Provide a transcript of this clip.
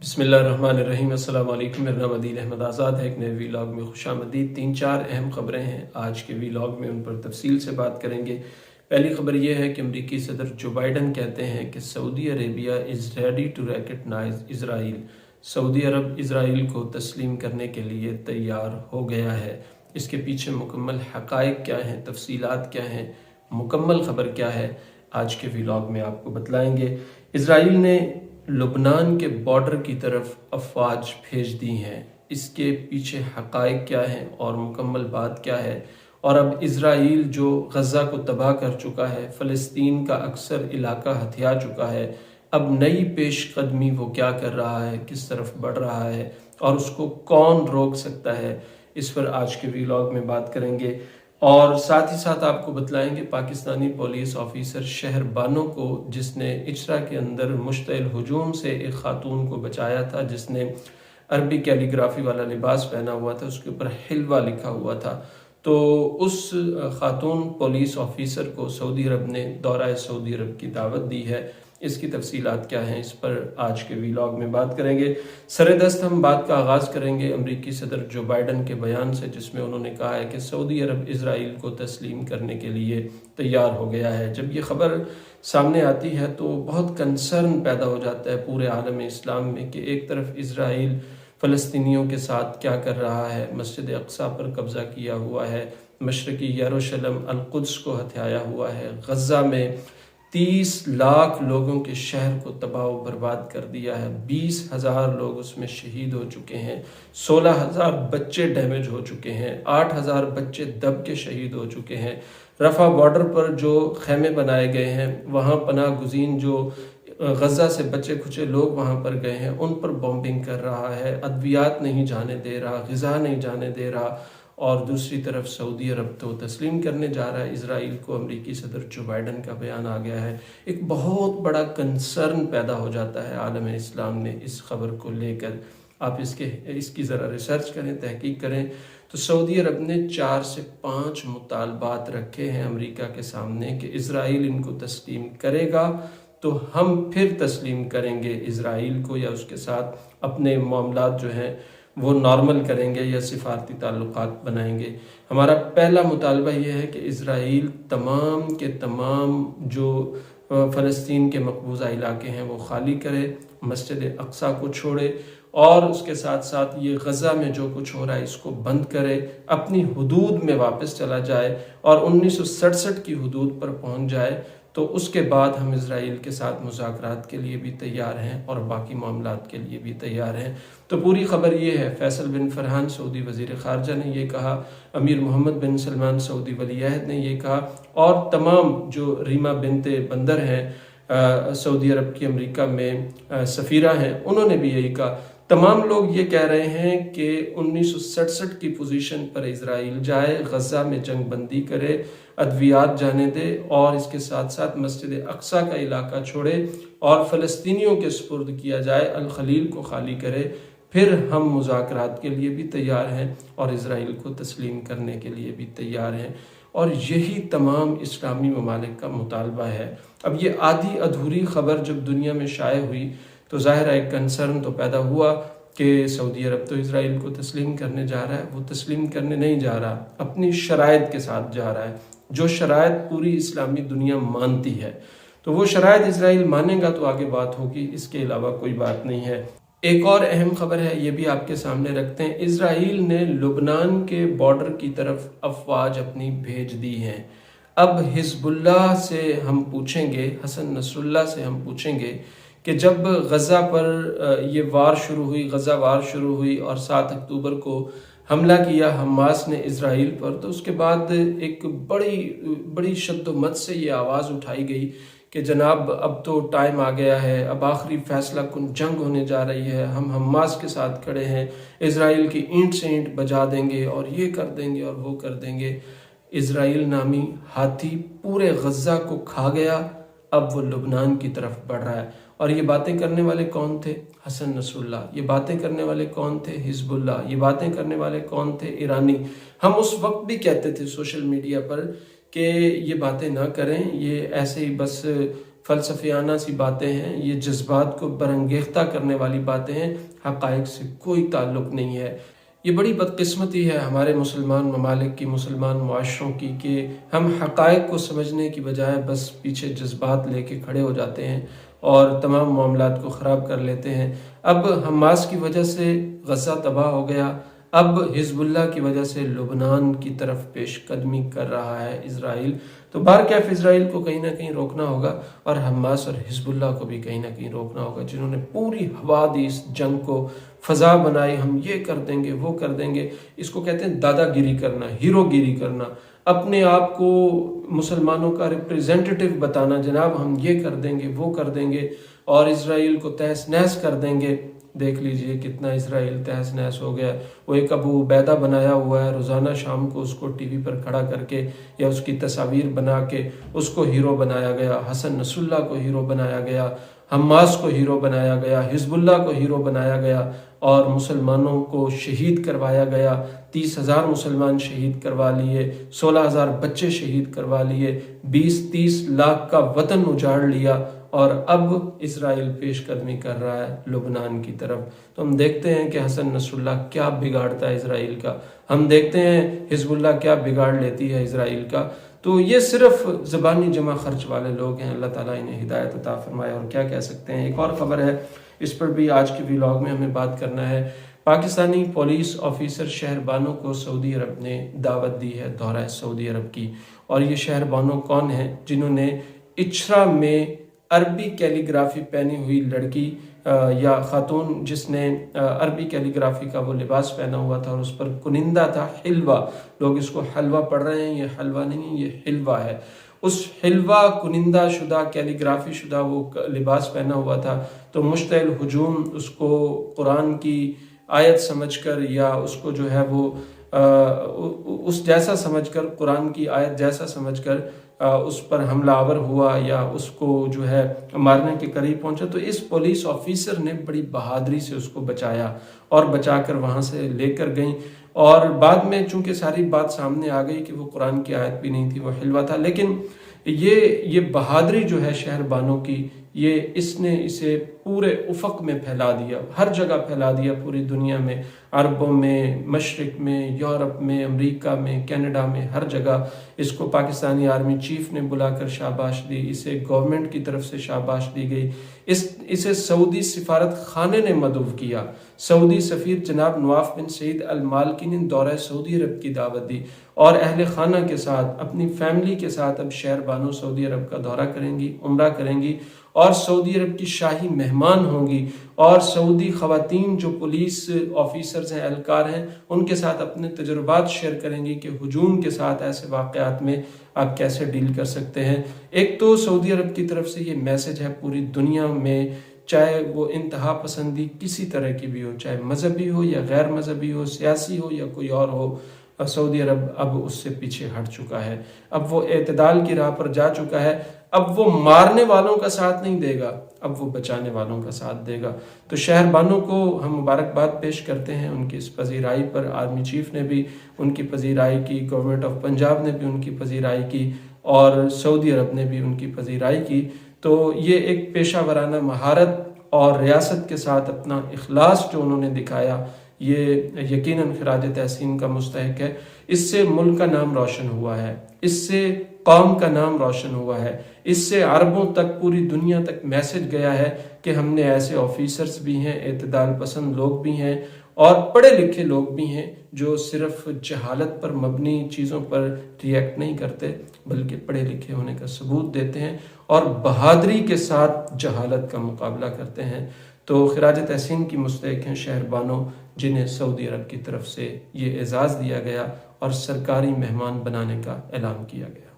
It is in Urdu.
بسم اللہ الرحمن الرحیم۔ السلام علیکم، میرا نام عدیل احمد آزاد ہے۔ ایک نئے ویلاگ میں خوش آمدید۔ 3-4 اہم خبریں ہیں آج کے ویلاگ میں، ان پر تفصیل سے بات کریں گے۔ پہلی خبر یہ ہے کہ امریکی صدر جو بائیڈن کہتے ہیں کہ Saudi Arabia is ready to recognize Israel. Saudi عرب اسرائیل کو تسلیم کرنے کے لیے تیار ہو گیا ہے۔ اس کے پیچھے مکمل حقائق کیا ہیں، تفصیلات کیا ہیں، مکمل خبر کیا ہے، آج کے ویلاگ میں آپ کو بتلائیں گے۔ اسرائیل نے لبنان کے بارڈر کی طرف افواج بھیج دی ہیں۔ اس کے پیچھے حقائق کیا ہیں اور مکمل بات کیا ہے، اور اب اسرائیل جو غزہ کو تباہ کر چکا ہے، فلسطین کا اکثر علاقہ ہتھیا چکا ہے، اب نئی پیش قدمی وہ کیا کر رہا ہے، کس طرف بڑھ رہا ہے، اور اس کو کون روک سکتا ہے، اس پر آج کے ویلاگ میں بات کریں گے۔ اور ساتھ ہی ساتھ آپ کو بتلائیں گے پاکستانی پولیس آفیسر شہر بانو کو، جس نے اچرا کے اندر مشتعل ہجوم سے ایک خاتون کو بچایا تھا، جس نے عربی کیلی گرافی والا لباس پہنا ہوا تھا، اس کے اوپر حلوہ لکھا ہوا تھا۔ تو اس خاتون پولیس آفیسر کو سعودی عرب نے دورہ سعودی عرب کی دعوت دی ہے۔ اس کی تفصیلات کیا ہیں، اس پر آج کے ویلاگ میں بات کریں گے۔ سردست ہم بات کا آغاز کریں گے امریکی صدر جو بائیڈن کے بیان سے، جس میں انہوں نے کہا ہے کہ سعودی عرب اسرائیل کو تسلیم کرنے کے لیے تیار ہو گیا ہے۔ جب یہ خبر سامنے آتی ہے تو بہت کنسرن پیدا ہو جاتا ہے پورے عالم اسلام میں کہ ایک طرف اسرائیل فلسطینیوں کے ساتھ کیا کر رہا ہے، مسجد اقصی پر قبضہ کیا ہوا ہے، مشرقی یروشلم القدس کو ہتھیایا ہوا ہے، غزہ میں 30 لاکھ لوگوں کے شہر کو تباہ و برباد کر دیا ہے، 20,000 لوگ اس میں شہید ہو چکے ہیں، 16,000 بچے ڈیمیج ہو چکے ہیں، 8,000 بچے دب کے شہید ہو چکے ہیں۔ رفح بارڈر پر جو خیمے بنائے گئے ہیں، وہاں پناہ گزین جو غزہ سے بچے کھچے لوگ وہاں پر گئے ہیں، ان پر بمبنگ کر رہا ہے، ادویات نہیں جانے دے رہا، غذا نہیں جانے دے رہا، اور دوسری طرف سعودی عرب تو تسلیم کرنے جا رہا ہے اسرائیل کو۔ امریکی صدر جو بائیڈن کا بیان آ گیا ہے، ایک بہت بڑا کنسرن پیدا ہو جاتا ہے عالم اسلام میں اس خبر کو لے کر۔ آپ اس کی ذرا ریسرچ کریں، تحقیق کریں تو سعودی عرب نے 4 سے 5 مطالبات رکھے ہیں امریکہ کے سامنے کہ اسرائیل ان کو تسلیم کرے گا تو ہم پھر تسلیم کریں گے اسرائیل کو، یا اس کے ساتھ اپنے معاملات جو ہیں وہ نارمل کریں گے یا سفارتی تعلقات بنائیں گے۔ ہمارا پہلا مطالبہ یہ ہے کہ اسرائیل تمام کے تمام جو فلسطین کے مقبوضہ علاقے ہیں وہ خالی کرے، مسجد اقصی کو چھوڑے، اور اس کے ساتھ ساتھ یہ غزہ میں جو کچھ ہو رہا ہے اس کو بند کرے، اپنی حدود میں واپس چلا جائے اور 1967 کی حدود پر پہنچ جائے۔ تو اس کے بعد ہم اسرائیل کے ساتھ مذاکرات کے لیے بھی تیار ہیں اور باقی معاملات کے لیے بھی تیار ہیں۔ تو پوری خبر یہ ہے، فیصل بن فرحان سعودی وزیر خارجہ نے یہ کہا، امیر محمد بن سلمان سعودی ولی عہد نے یہ کہا، اور تمام جو ریما بنت بندر ہیں سعودی عرب کی امریکہ میں سفیرہ ہیں، انہوں نے بھی یہی کہا۔ تمام لوگ یہ کہہ رہے ہیں کہ 1967 کی پوزیشن پر اسرائیل جائے، غزہ میں جنگ بندی کرے، ادویات جانے دے، اور اس کے ساتھ ساتھ مسجد اقصی کا علاقہ چھوڑے اور فلسطینیوں کے سپرد کیا جائے، الخلیل کو خالی کرے، پھر ہم مذاکرات کے لیے بھی تیار ہیں اور اسرائیل کو تسلیم کرنے کے لیے بھی تیار ہیں۔ اور یہی تمام اسلامی ممالک کا مطالبہ ہے۔ اب یہ آدھی ادھوری خبر جب دنیا میں شائع ہوئی تو ظاہر ہے ایک کنسرن تو پیدا ہوا کہ سعودی عرب تو اسرائیل کو تسلیم کرنے جا رہا ہے۔ وہ تسلیم کرنے نہیں جا رہا، اپنی شرائط کے ساتھ جا رہا ہے، جو شرائط پوری اسلامی دنیا مانتی ہے۔ تو وہ شرائط اسرائیل مانے گا تو آگے بات ہوگی، اس کے علاوہ کوئی بات نہیں ہے۔ ایک اور اہم خبر ہے، یہ بھی آپ کے سامنے رکھتے ہیں۔ اسرائیل نے لبنان کے بارڈر کی طرف افواج اپنی بھیج دی ہیں۔ اب حزب اللہ سے ہم پوچھیں گے، حسن نصر اللہ سے ہم پوچھیں گے کہ جب غزہ پر یہ وار شروع ہوئی، غزہ وار شروع ہوئی اور 7 اکتوبر کو حملہ کیا حماس نے اسرائیل پر، تو اس کے بعد ایک بڑی شد و مت سے یہ آواز اٹھائی گئی کہ جناب اب تو ٹائم آ گیا ہے، اب آخری فیصلہ کن جنگ ہونے جا رہی ہے، ہم حماس کے ساتھ کھڑے ہیں، اسرائیل کی اینٹ سے اینٹ بجا دیں گے اور یہ کر دیں گے اور وہ کر دیں گے۔ اسرائیل نامی ہاتھی پورے غزہ کو کھا گیا، اب وہ لبنان کی طرف بڑھ رہا ہے۔ اور یہ باتیں کرنے والے کون تھے؟ حسن نصر اللہ۔ یہ باتیں کرنے والے کون تھے؟ حزب اللہ۔ یہ باتیں کرنے والے کون تھے؟ ایرانی۔ ہم اس وقت بھی کہتے تھے سوشل میڈیا پر کہ یہ باتیں نہ کریں، یہ ایسے ہی بس فلسفیانہ سی باتیں ہیں، یہ جذبات کو برانگیختہ کرنے والی باتیں ہیں، حقائق سے کوئی تعلق نہیں ہے۔ یہ بڑی بدقسمتی ہے ہمارے مسلمان ممالک کی، مسلمان معاشروں کی، کہ ہم حقائق کو سمجھنے کی بجائے بس پیچھے جذبات لے کے کھڑے ہو جاتے ہیں اور تمام معاملات کو خراب کر لیتے ہیں۔ اب حماس کی وجہ سے غزہ تباہ ہو گیا، اب حزب اللہ کی وجہ سے لبنان کی طرف پیش قدمی کر رہا ہے اسرائیل۔ تو بہرکیف اسرائیل کو کہیں نہ کہیں روکنا ہوگا، اور حماس اور حزب اللہ کو بھی کہیں نہ کہیں روکنا ہوگا، جنہوں نے پوری ہوا دی اس جنگ کو، فضا بنائی، ہم یہ کر دیں گے وہ کر دیں گے۔ اس کو کہتے ہیں دادا گیری کرنا، ہیرو گیری کرنا، اپنے آپ کو مسلمانوں کا ریپریزنٹیٹیو بتانا، جناب ہم یہ کر دیں گے وہ کر دیں گے اور اسرائیل کو تہس نہس کر دیں گے۔ دیکھ لیجئے کتنا اسرائیل تہس نہس ہو گیا۔ وہ ایک ابو عبیدہ بنایا ہوا ہے، روزانہ شام کو اس کو ٹی وی پر کھڑا کر کے یا اس کی تصاویر بنا کے اس کو ہیرو بنایا گیا، حسن نصر اللہ کو ہیرو بنایا گیا، حماس کو ہیرو بنایا گیا، حزب اللہ کو ہیرو بنایا گیا اور مسلمانوں کو شہید کروایا گیا۔ 30,000 مسلمان شہید کروا لیے، 16,000 بچے شہید کروا لیے، 20-30 لاکھ کا وطن اجاڑ لیا، اور اب اسرائیل پیش قدمی کر رہا ہے لبنان کی طرف۔ تو ہم دیکھتے ہیں کہ حسن نصر اللہ کیا بگاڑتا ہے اسرائیل کا، ہم دیکھتے ہیں حزب اللہ کیا بگاڑ لیتی ہے اسرائیل کا۔ تو یہ صرف زبانی جمع خرچ والے لوگ ہیں، اللہ تعالیٰ انہیں ہدایت عطا فرمائے، اور کیا کہہ سکتے ہیں۔ ایک اور خبر ہے، اس پر بھی آج کے ویلاگ میں ہمیں بات کرنا ہے۔ پاکستانی پولیس آفیسر شہربانوں کو سعودی عرب نے دعوت دی ہے دورہ سعودی عرب کی، اور یہ شہربانوں کون ہیں؟ جنہوں نے اچھرا میں عربی کیلیگرافی پہنی ہوئی لڑکی یا خاتون، جس نے عربی کیلیگرافی کا وہ لباس پہنا ہوا تھا اور اس پر کنندہ تھا حلوہ، لوگ اس کو حلوہ پڑھ رہے ہیں، یہ حلوہ نہیں، یہ حلوہ ہے۔ اس حلوہ کنندہ شدہ کیلیگرافی شدہ وہ لباس پہنا ہوا تھا، تو مشتعل ہجوم اس کو قرآن کی آیت سمجھ کر یا اس کو جو ہے وہ اس جیسا سمجھ کر، قرآن کی آیت جیسا سمجھ کر اس پر حملہ آور ہوا یا اس کو جو ہے مارنے کے قریب پہنچا۔ تو اس پولیس آفیسر نے بڑی بہادری سے اس کو بچایا اور بچا کر وہاں سے لے کر گئیں، اور بعد میں چونکہ ساری بات سامنے آ گئی کہ وہ قرآن کی آیت بھی نہیں تھی، وہ حلوہ تھا، لیکن یہ بہادری جو ہے شہربانوں کی، اس نے اسے پورے افق میں پھیلا دیا، ہر جگہ پھیلا دیا، پوری دنیا میں، عربوں میں، مشرق میں، یورپ میں، امریکہ میں، کینیڈا میں، ہر جگہ اس کو پاکستانی آرمی چیف نے بلا کر شاباش دی، اسے گورنمنٹ کی طرف سے شاباش دی گئی، اسے سعودی سفارت خانے نے مدعو کیا، سعودی سفیر جناب نواف بن سعید المالکی نے دورہ سعودی عرب کی دعوت دی، اور اہل خانہ کے ساتھ، اپنی فیملی کے ساتھ اب شہربانو سعودی عرب کا دورہ کریں گی، عمرہ کریں گی، اور سعودی عرب کی شاہی مہمان ہوں گی، اور سعودی خواتین جو پولیس آفیسرز ہیں، اہلکار ہیں، ان کے ساتھ اپنے تجربات شیئر کریں گی کہ ہجوم کے ساتھ ایسے واقعات میں آپ کیسے ڈیل کر سکتے ہیں۔ ایک تو سعودی عرب کی طرف سے یہ میسج ہے پوری دنیا میں، چاہے وہ انتہا پسندی کسی طرح کی بھی ہو، چاہے مذہبی ہو یا غیر مذہبی ہو، سیاسی ہو یا کوئی اور ہو، سعودی عرب اب اس سے پیچھے ہٹ چکا ہے، اب وہ اعتدال کی راہ پر جا چکا ہے، اب وہ مارنے والوں کا ساتھ نہیں دے گا، اب وہ بچانے والوں کا ساتھ دے گا۔ تو شہربانوں کو ہم مبارکباد پیش کرتے ہیں ان کی اس پذیرائی پر، آرمی چیف نے بھی ان کی پذیرائی کی، گورنمنٹ آف پنجاب نے بھی ان کی پذیرائی کی، اور سعودی عرب نے بھی ان کی پذیرائی کی۔ تو یہ ایک پیشہ ورانہ مہارت اور ریاست کے ساتھ اپنا اخلاص جو انہوں نے دکھایا، یہ یقیناً خراج تحسین کا مستحق ہے۔ اس سے ملک کا نام روشن ہوا ہے، اس سے قوم کا نام روشن ہوا ہے، اس سے عربوں تک، پوری دنیا تک میسج گیا ہے کہ ہم نے ایسے آفیسرز بھی ہیں، اعتدال پسند لوگ بھی ہیں، اور پڑھے لکھے لوگ بھی ہیں جو صرف جہالت پر مبنی چیزوں پر ریئیکٹ نہیں کرتے، بلکہ پڑھے لکھے ہونے کا ثبوت دیتے ہیں اور بہادری کے ساتھ جہالت کا مقابلہ کرتے ہیں۔ تو خراج تحسین کی مستحق ہیں شہربانو، جنہیں سعودی عرب کی طرف سے یہ اعزاز دیا گیا اور سرکاری مہمان بنانے کا اعلان کیا گیا۔